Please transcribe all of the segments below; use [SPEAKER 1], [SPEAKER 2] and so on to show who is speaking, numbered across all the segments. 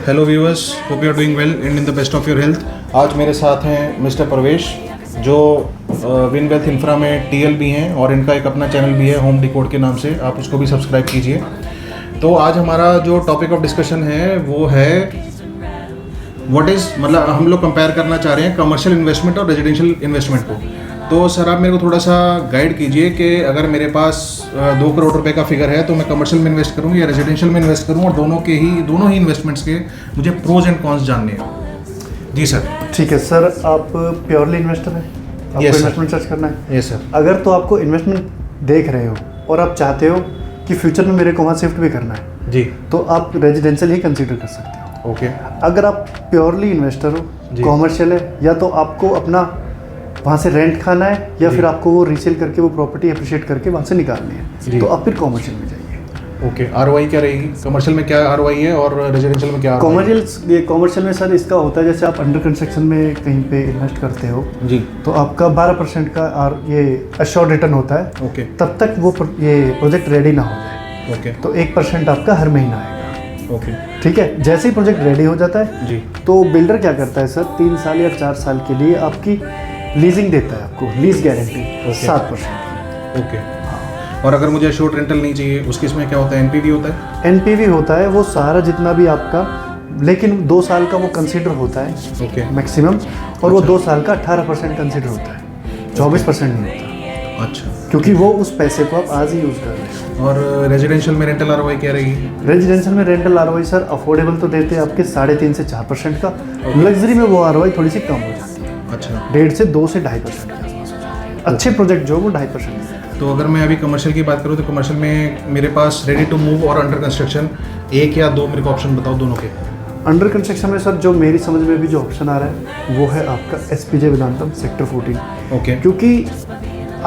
[SPEAKER 1] Hello viewers, hope you are doing well and in the best of your health. आज मेरे साथ हैं mister Pravesh, जो विन वेल्थ इंफ्रा में टीएल भी हैं और इनका एक अपना चैनल भी है होम डिकोड के नाम से, आप उसको भी सब्सक्राइब कीजिए। तो आज हमारा जो टॉपिक ऑफ डिस्कशन है वो है व्हाट इज़, मतलब हम लोग कंपेयर करना चाह रहे हैं कमर्शियल इन्वेस्टमेंट और रेजिडेंशियल इन्वेस्टमेंट को। तो सर आप मेरे को थोड़ा सा गाइड कीजिए कि अगर मेरे पास 2 करोड़ रुपए का फिगर है तो मैं कमर्शियल में इन्वेस्ट करूं या रेजिडेंशियल में इन्वेस्ट करूं, और दोनों ही इन्वेस्टमेंट्स के मुझे प्रोज एंड कॉन्स जानने हैं। जी सर।
[SPEAKER 2] ठीक है सर, आप प्योरली इन्वेस्टर हैं, आपको इन्वेस्टमेंट सर्च करना है?
[SPEAKER 1] Yes sir.
[SPEAKER 2] अगर तो आपको इन्वेस्टमेंट देख रहे हो और आप चाहते हो कि फ्यूचर में मेरे को वहाँ शिफ्ट भी करना है
[SPEAKER 1] जी,
[SPEAKER 2] तो आप रेजिडेंशियल ही कंसीडर कर सकते हो।
[SPEAKER 1] ओके।
[SPEAKER 2] अगर आप प्योरली इन्वेस्टर हो, कॉमर्शियल है, या तो आपको अपना वहाँ से रेंट खाना है या फिर आपको वो रीसेल करके वो प्रॉपर्टी अप्रिशिएट करके वहाँ से निकालनी है, तो आप फिर कॉमर्शियल में जाइए।
[SPEAKER 1] ओके। आरओआई क्या रहेगी? कमर्शियल में क्या आरओआई है और रेजिडेंशियल में क्या ROI?
[SPEAKER 2] कॉमर्शियल में सर इसका होता है, जैसे आप अंडर कंस्ट्रक्शन में कहीं पे इन्वेस्ट करते हो
[SPEAKER 1] जी,
[SPEAKER 2] तो आपका 12% का ये अश्योर्ड रिटर्न होता है।
[SPEAKER 1] ओके।
[SPEAKER 2] तब तक वो ये प्रोजेक्ट रेडी ना हो जाए,
[SPEAKER 1] ओके।
[SPEAKER 2] तो 1% आपका हर महीना आएगा।
[SPEAKER 1] ओके,
[SPEAKER 2] ठीक है। जैसे ही प्रोजेक्ट रेडी हो जाता है
[SPEAKER 1] जी,
[SPEAKER 2] तो बिल्डर क्या करता है सर, 3 साल या 4 साल के लिए आपकी लीजिंग देता है, आपको लीज गारंटी 7%।
[SPEAKER 1] ओके। और अगर मुझे शॉर्ट रेंटल नहीं चाहिए उस केस में क्या होता है? एनपीवी होता है?
[SPEAKER 2] एनपीवी होता है वो सारा जितना भी आपका, लेकिन 2 साल का वो कंसीडर होता है
[SPEAKER 1] ओके,
[SPEAKER 2] मैक्सिमम, और वो 2 साल का 18% कंसीडर होता है, 24% नहीं होता।
[SPEAKER 1] अच्छा,
[SPEAKER 2] क्योंकि वो उस पैसे को आप आज ही यूज़ कर रहे हैं।
[SPEAKER 1] और रेजिडेंशियल में रेंटल आरओआई क्या रहेगी?
[SPEAKER 2] रेजिडेंशियल में रेंटल आरओआई सर अफोर्डेबल तो देते हैं आपके 3.5 से 4% का, लग्जरी में वो आरओआई थोड़ी सी कम हो जाती है,
[SPEAKER 1] अच्छा,
[SPEAKER 2] 1.5 से 2 से 2.5% के आसपास हो जाती है। अच्छे प्रोजेक्ट जो वो 2.5%।
[SPEAKER 1] तो अगर मैं अभी कमर्शियल की बात करूँ तो कमर्शियल में मेरे पास रेडी टू मूव और अंडर कंस्ट्रक्शन, 1 या 2 मेरे को ऑप्शन बताओ दोनों के।
[SPEAKER 2] अंडर कंस्ट्रक्शन में सर जो मेरी समझ में भी जो ऑप्शन आ रहा है वो है आपका एसपीजे वेदांतम सेक्टर 14।
[SPEAKER 1] ओके
[SPEAKER 2] क्योंकि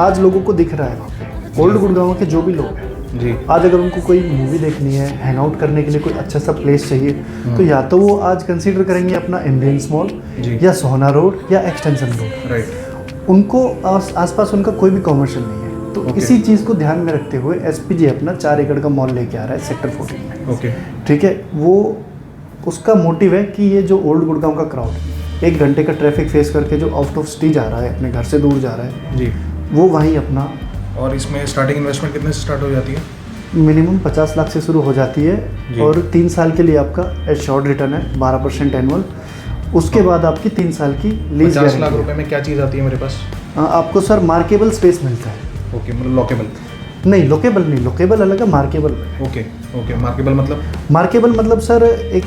[SPEAKER 2] आज लोगों को दिख रहा है वहाँ पे, ओल्ड गुड़गांव के जो भी लोग हैं
[SPEAKER 1] जी,
[SPEAKER 2] आज अगर उनको कोई मूवी देखनी है, हैंग आउट करने के लिए कोई अच्छा सा प्लेस चाहिए, तो या तो वो आज कंसीडर करेंगे अपना एम्बियंस मॉल या सोहना रोड या एक्सटेंशन रोड।
[SPEAKER 1] राइट।
[SPEAKER 2] उनको आसपास उनका कोई भी कॉमर्शियल नहीं है, तो इसी चीज़ को ध्यान में रखते हुए एसपीजे अपना 4 एकड़ का मॉल लेके आ रहा है सेक्टर 14 में।
[SPEAKER 1] ओके,
[SPEAKER 2] ठीक है। वो उसका मोटिव है कि ये जो ओल्ड गुड़गांव का क्राउड 1 घंटे का ट्रैफिक फेस करके जो आउट ऑफ सिटी जा रहा है, अपने घर से दूर जा रहा है
[SPEAKER 1] जी,
[SPEAKER 2] वो वहीं अपना,
[SPEAKER 1] और इसमें स्टार्टिंग इन्वेस्टमेंट कितने से स्टार्ट हो जाती है?
[SPEAKER 2] मिनिमम 50 लाख से शुरू हो जाती है, और 3 साल के लिए आपका एश्योर्ड रिटर्न है 12% एनुअल। उसके बाद आपकी 3 साल की लीज
[SPEAKER 1] 50 लाख रुपए में क्या चीज़ आती है मेरे पास?
[SPEAKER 2] आपको सर मार्केबल स्पेस मिलता है।
[SPEAKER 1] ओके, मतलब लॉकेबल
[SPEAKER 2] नहीं, लोकेबल नहीं, लोकेबल अलग है, मार्केबल।
[SPEAKER 1] Okay, okay. मार्केबल मतलब?
[SPEAKER 2] मार्केबल मतलब सर एक,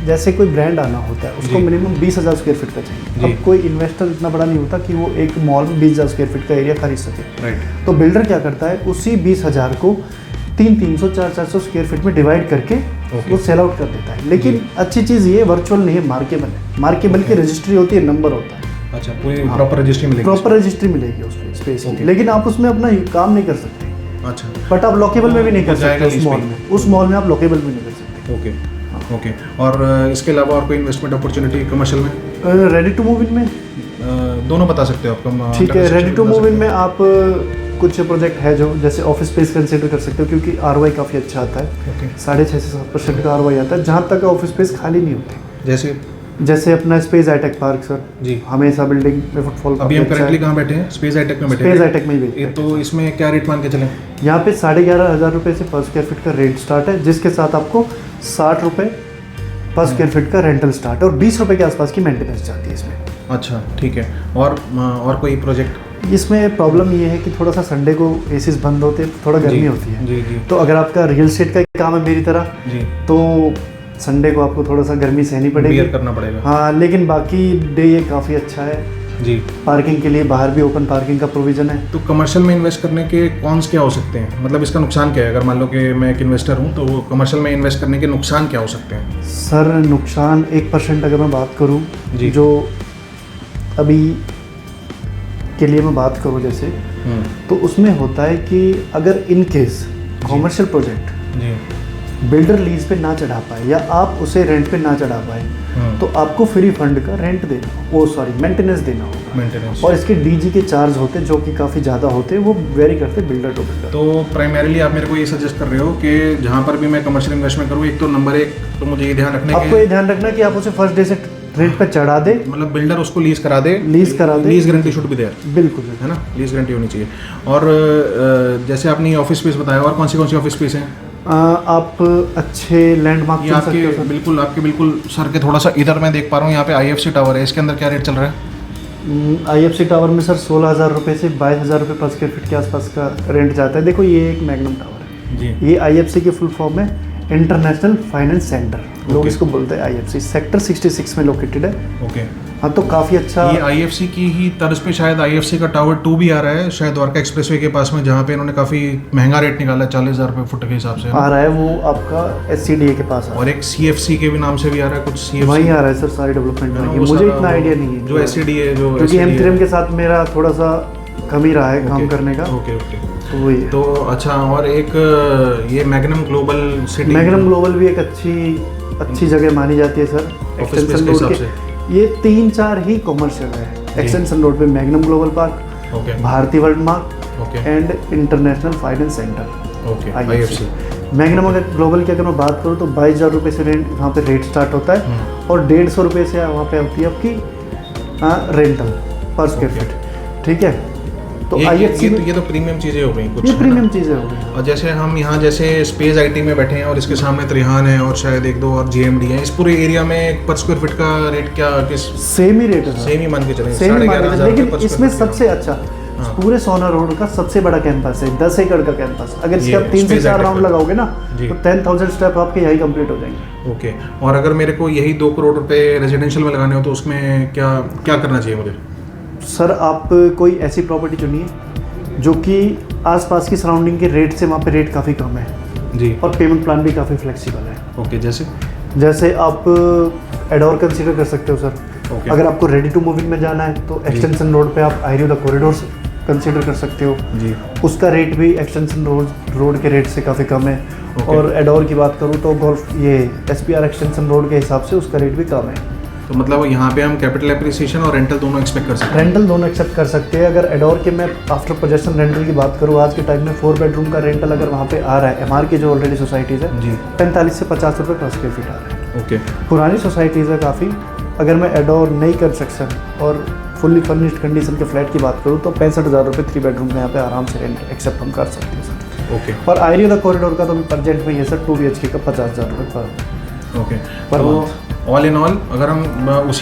[SPEAKER 2] जैसे कोई ब्रांड आना होता है उसको मिनिमम 20,000 स्क्वायर फीट का चाहिए। अब कोई इन्वेस्टर इतना बड़ा नहीं होता कि वो एक मॉल में 20,000 स्क्वायर फीट का एरिया खरीद सके।
[SPEAKER 1] राइट।
[SPEAKER 2] तो बिल्डर क्या करता है, उसी 20,000 को 300, 400 स्क्वायर फीट में डिवाइड करके वो सेल आउट कर देता है। लेकिन अच्छी चीज़ ये वर्चुअल नहीं है, मार्केबल है। मार्केबल की रजिस्ट्री होती है, नंबर होता है।
[SPEAKER 1] अच्छा, पूरी प्रॉपर रजिस्ट्री मिलेगी?
[SPEAKER 2] प्रॉपर रजिस्ट्री मिलेगी उस स्पेस की, लेकिन आप उसमें अपना काम नहीं कर सकते।
[SPEAKER 1] अच्छा,
[SPEAKER 2] बट आप लॉकेबल में भी नहीं कर सकते उस मॉल में, उस मॉल में आप लॉकेबल भी नहीं कर सकते।
[SPEAKER 1] Okay, okay. और इसके अलावा और कोई इन्वेस्टमेंट अपॉर्चुनिटी कमर्शियल में?
[SPEAKER 2] रेडी टू मूव इन में
[SPEAKER 1] दोनों बता सकते हो आप?
[SPEAKER 2] ठीक है। रेडी टू मूव इन में आप कुछ प्रोजेक्ट है जो जैसे ऑफिस स्पेस कंसिडर कर सकते हो, क्योंकि आरओआई काफ़ी अच्छा आता है।
[SPEAKER 1] ओके।
[SPEAKER 2] 6.5 से 7% का आरओआई आता है, जहाँ तक ऑफिस स्पेस खाली नहीं होती। जैसे अपना स्पेस हाईटेक पार्क सर
[SPEAKER 1] जी,
[SPEAKER 2] हमेशा बिल्डिंग में फुटफॉल।
[SPEAKER 1] अभी हम करेंटली कहाँ बैठे हैं? स्पेस हाईटेक में बैठे हैं।
[SPEAKER 2] स्पेस हाईटेक में ही बैठे हैं।
[SPEAKER 3] तो इसमें क्या रेट मान के चलें?
[SPEAKER 2] यहाँ पे 11,500 रुपये से पर स्क्वायर फीट का रेंट स्टार्ट है, जिसके साथ आपको 60 रुपये पर स्क्वायर फीट का रेंटल स्टार्ट है, और 20 रुपये के आसपास की मेंटेनेंस जाती है इसमें।
[SPEAKER 1] अच्छा, ठीक है। और कोई प्रोजेक्ट?
[SPEAKER 2] इसमें प्रॉब्लम ये है कि थोड़ा सा संडे को एसीज बंद होते हैं, थोड़ा गर्मी होती है।
[SPEAKER 1] जी, जी।
[SPEAKER 2] तो अगर आपका रियल एस्टेट का काम है मेरी तरह
[SPEAKER 1] जी,
[SPEAKER 2] तो संडे को आपको थोड़ा सा गर्मी सहनी पड़ेगी,
[SPEAKER 1] बियर करना पड़ेगा।
[SPEAKER 2] हाँ, लेकिन बाकी डे ये काफ़ी अच्छा है
[SPEAKER 1] जी।
[SPEAKER 2] पार्किंग के लिए, बाहर भी ओपन पार्किंग का प्रोविज़न है।
[SPEAKER 1] तो कमर्शियल में इन्वेस्ट करने के कॉन्स क्या हो सकते हैं? मतलब इसका नुकसान क्या है? अगर मान लो कि मैं एक इन्वेस्टर हूँ तो कमर्शियल में इन्वेस्ट करने के नुकसान क्या हो सकते हैं?
[SPEAKER 2] सर नुकसान 1% अगर मैं बात करूँ, जो अभी के लिए मैं बात करूँ जैसे, तो उसमें होता है कि अगर in case commercial project builder lease पे ना चढ़ा पाए या आप उसे रेंट पे ना चढ़ा पाए तो आपको फ्री फंड का रेंट देना मेंटेनेंस देना होगा।
[SPEAKER 1] मेंटेनेंस
[SPEAKER 2] और इसके डीजी के चार्ज होते हैं जो कि काफ़ी ज़्यादा होते हैं, वो वेरी करते हैं बिल्डर टू बिल्डर।
[SPEAKER 1] तो प्राइमरीली आप मेरे को ये सजेस्ट कर रहे हो कि जहाँ पर भी मैं कमर्शियल इन्वेस्टमेंट करूँ, एक तो नंबर एक तो मुझे ये ध्यान रखने
[SPEAKER 2] आपको ये ध्यान रखना कि आप उसे फर्स्ट डे से रेंट पे चढ़ा दे,
[SPEAKER 1] मतलब बिल्डर उसको लीज करा दे, lease guarantee should be there,
[SPEAKER 2] बिल्कुल
[SPEAKER 1] है ना, लीज गारंटी होनी चाहिए। और जैसे आपने ऑफिस स्पेस बताया, और कौन सी ऑफिस स्पेस हैं?
[SPEAKER 2] आप अच्छे लैंडमार्क
[SPEAKER 1] ये
[SPEAKER 2] चुन सकते हो
[SPEAKER 1] आपके
[SPEAKER 2] सर।
[SPEAKER 1] बिल्कुल आपके बिल्कुल सर के थोड़ा सा इधर मैं देख पा रहा हूँ, यहाँ पे IFC टावर है, इसके अंदर क्या रेट चल रहा है?
[SPEAKER 2] IFC टावर में सर 16,000 रुपये से 22,000 रुपये पर स्क्वायर फीट के आसपास का रेंट जाता है। देखो ये एक मैग्नम टावर है
[SPEAKER 1] जी।
[SPEAKER 2] ये IFC की फुल फॉर्म है इंटरनेशनल फाइनेंस सेंटर, लोग
[SPEAKER 1] Okay.
[SPEAKER 2] इसको बोलते हैं IFC। सेक्टर 66 में लोकेटेड है।
[SPEAKER 1] ओके,
[SPEAKER 2] हाँ तो काफ़ी अच्छा।
[SPEAKER 1] ये IFC की ही तर्ज पे शायद IFC का टावर 2 भी आ रहा है शायद द्वारका एक्सप्रेसवे के पास में, जहाँ पे इन्होंने काफ़ी महंगा रेट निकाला है, 40,000 रुपये फुट के हिसाब से,
[SPEAKER 2] आ रहा है वो आपका SCDA के पास आ रहा
[SPEAKER 1] और एक CFC के भी नाम से भी आ रहा है कुछ
[SPEAKER 2] है।
[SPEAKER 1] CFC,
[SPEAKER 2] वहीं आ रहा है सर, सारी डेवलपमेंट में।
[SPEAKER 1] वो
[SPEAKER 2] मुझे
[SPEAKER 1] सारा
[SPEAKER 2] इतना
[SPEAKER 1] वो
[SPEAKER 2] आइडिया नहीं है
[SPEAKER 1] जो SCDA जो
[SPEAKER 2] क्योंकि
[SPEAKER 1] SCDA
[SPEAKER 2] M3M के साथ मेरा थोड़ा सा कम ही रहा है काम करने का।
[SPEAKER 1] Okay okay.
[SPEAKER 2] तो वही है।
[SPEAKER 1] तो अच्छा, और एक ये Magnum Global City,
[SPEAKER 2] Magnum Global भी एक अच्छी जगह मानी जाती है सर।
[SPEAKER 1] ऑफिस स्पेस
[SPEAKER 2] एक्सटेंशन
[SPEAKER 1] के
[SPEAKER 2] रोड
[SPEAKER 1] हिसाब
[SPEAKER 2] के ये 3-4 ही कॉमर्शियल है। एक्सटेंशन रोड पे Magnum Global Park,
[SPEAKER 1] okay
[SPEAKER 2] Bharti world mark
[SPEAKER 1] okay
[SPEAKER 2] and international finance centre
[SPEAKER 1] okay
[SPEAKER 2] IFC। Magnum अगर ग्लोबल की अगर मैं बात करूँ तो 22,000 रुपये से रेंट वहाँ पे रेट स्टार्ट होता है और 150 रुपये से वहाँ पे होती है आपकी रेंटल पर स्क्वायर फीट। ठीक है, तो IFC
[SPEAKER 1] ये तो प्रीमियम चीज़ें हो गई कुछ,
[SPEAKER 2] ये
[SPEAKER 1] है ना?
[SPEAKER 2] प्रीमियम चीज़ें हो गई।
[SPEAKER 1] और जैसे हम यहाँ जैसे स्पेस IT में बैठे हैं और इसके सामने त्रिहान है और शायद एक दो और GMD है, इस पूरे एरिया में पर स्क्वायर फीट का रेट क्या किस
[SPEAKER 2] सेम ही रेट है
[SPEAKER 1] सेम ही मान के चलेंगे,
[SPEAKER 2] सेम ही
[SPEAKER 1] 11,500
[SPEAKER 2] लेकिन
[SPEAKER 1] रुपये पर
[SPEAKER 2] इसमें
[SPEAKER 1] स्क्वायर फीट
[SPEAKER 2] सबसे अच्छा पूरे सोना रोड का सबसे बड़ा कैंपस है, 10 एकड़ का कैंपस। अगर इसके
[SPEAKER 1] ये
[SPEAKER 2] आप 3 से
[SPEAKER 1] Space
[SPEAKER 2] 4
[SPEAKER 1] IT
[SPEAKER 2] राउंड
[SPEAKER 1] का।
[SPEAKER 2] लगाओगे ना
[SPEAKER 1] जी।
[SPEAKER 2] तो 10,000 स्टेप आपके यही कंप्लीट हो जाएंगे।
[SPEAKER 1] ओके। और अगर मेरे को यही 2 करोड़ रुपए रेजिडेंशियल में लगाने हो तो उसमें क्या क्या करना चाहिए मुझे?
[SPEAKER 2] सर आप कोई ऐसी प्रॉपर्टी चुनिए जो कि आसपास की सराउंडिंग के रेट से वहाँ पे रेट काफ़ी कम है
[SPEAKER 1] जी।
[SPEAKER 2] और पेमेंट प्लान भी काफ़ी फ्लेक्सिबल है।
[SPEAKER 1] ओके,
[SPEAKER 2] जैसे आप एडोर कंसीडर कर सकते हो सर।
[SPEAKER 1] Okay.
[SPEAKER 2] अगर आपको रेडी टू मूव इन में जाना है तो एक्सटेंशन रोड पे आप आयरियो द कॉरिडोर कंसीडर कर सकते हो
[SPEAKER 1] जी।
[SPEAKER 2] उसका रेट भी एक्सटेंशन रोड के रेट से काफ़ी कम है।
[SPEAKER 1] Okay.
[SPEAKER 2] और एडोर की बात करूँ तो गोल्फ ये SPR एक्सटेंशन रोड के हिसाब से उसका रेट भी कम है।
[SPEAKER 1] तो मतलब यहाँ पे हम कैपिटल एप्रिसिएशन और रेंटल दोनों एक्सपेक्ट कर सकते हैं?
[SPEAKER 2] रेंटल दोनों एक्सेप्ट कर सकते हैं। अगर एडोर के मैं आफ्टर पोजेशन रेंटल की बात करूँ, आज के टाइम में 4 बेडरूम का रेंटल अगर वहाँ पे आ रहा है MR की जो ऑलरेडी सोसाइटीज़ है
[SPEAKER 1] जी।
[SPEAKER 2] 45 से 50 रुपये पर स्क्वायर फीट आ रहा है।
[SPEAKER 1] ओके
[SPEAKER 2] पुरानी सोसाइटीज़ है काफ़ी। अगर मैं एडोर नहीं कर सकता और फुल्ली फर्निश्ड कंडीशन के फ्लैट की बात करूँ तो 65,000 रुपये 3 बेडरूम में यहाँ पे आराम से रेंट एक्सेप्ट हम कर सकते हैं सर।
[SPEAKER 1] ओके
[SPEAKER 2] और आयरियो द कॉरिडोर का तो अभी प्रेजेंट में ये सर 2 BHK का 50,000 रुपये पर।
[SPEAKER 1] ओके।
[SPEAKER 2] पर
[SPEAKER 1] तो ऑल इन ऑल अगर हम उस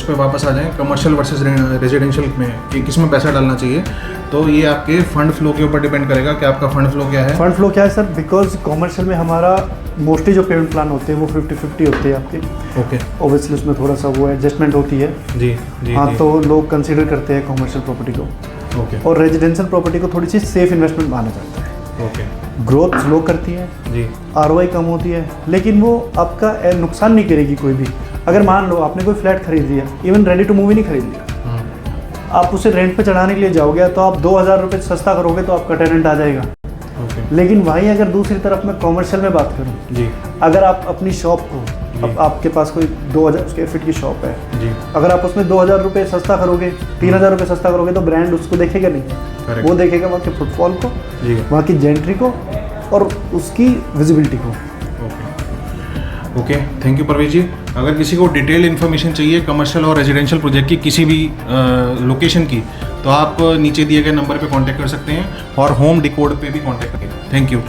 [SPEAKER 1] पर वापस आ जाएं कमर्शियल वर्सेस रेजिडेंशियल में कि किस में पैसा डालना चाहिए, तो ये आपके फंड फ्लो के ऊपर डिपेंड करेगा कि आपका फंड फ्लो क्या है।
[SPEAKER 2] फंड फ्लो क्या है सर? बिकॉज कॉमर्शियल में हमारा मोस्टली जो पेमेंट प्लान होते हैं वो 50-50 होते हैं आपके।
[SPEAKER 1] ओके
[SPEAKER 2] ऑब्वियसली उसमें थोड़ा सा वो एडजस्टमेंट होती है।
[SPEAKER 1] जी जी
[SPEAKER 2] हाँ
[SPEAKER 1] जी।
[SPEAKER 2] तो लोग कंसीडर करते हैं कॉमर्शियल प्रॉपर्टी को
[SPEAKER 1] ओके
[SPEAKER 2] और रेजिडेंशियल प्रॉपर्टी को थोड़ी सी सेफ इन्वेस्टमेंट माना जाता है।
[SPEAKER 1] ओके
[SPEAKER 2] ग्रोथ स्लो करती है,
[SPEAKER 1] जी
[SPEAKER 2] ROI कम होती है, लेकिन वो आपका नुकसान नहीं करेगी कोई भी। अगर मान लो आपने कोई फ्लैट खरीद लिया, इवन रेडी टू मूव ही नहीं खरीद लिया, आप उसे रेंट पे चढ़ाने के लिए जाओगे तो आप 2,000 रुपये सस्ता करोगे तो आपका टेनेंट आ जाएगा।
[SPEAKER 1] ओके
[SPEAKER 2] लेकिन वहीं अगर दूसरी तरफ मैं कॉमर्शियल में बात करूँ,
[SPEAKER 1] जी
[SPEAKER 2] अगर आप अपनी शॉप को अब आपके पास कोई 2,000 स्क्वायर फीट की शॉप है,
[SPEAKER 1] जी
[SPEAKER 2] अगर आप उसमें 2,000 रुपये सस्ता करोगे, 3,000 रुपये सस्ता करोगे तो ब्रांड उसको देखेगा नहीं।
[SPEAKER 1] Correct.
[SPEAKER 2] वो देखेगा वहाँ के फुटफॉल को,
[SPEAKER 1] जी
[SPEAKER 2] वहाँ की जेंट्री को और उसकी विजिबिलिटी को।
[SPEAKER 1] Okay okay. Thank you Parvez ji. अगर किसी को डिटेल इन्फॉर्मेशन चाहिए कमर्शियल और रेजिडेंशियल प्रोजेक्ट की किसी भी लोकेशन की, तो आप नीचे दिए गए नंबर पे कांटेक्ट कर सकते हैं और होम डिकोड पे भी कांटेक्ट करें। Thank you.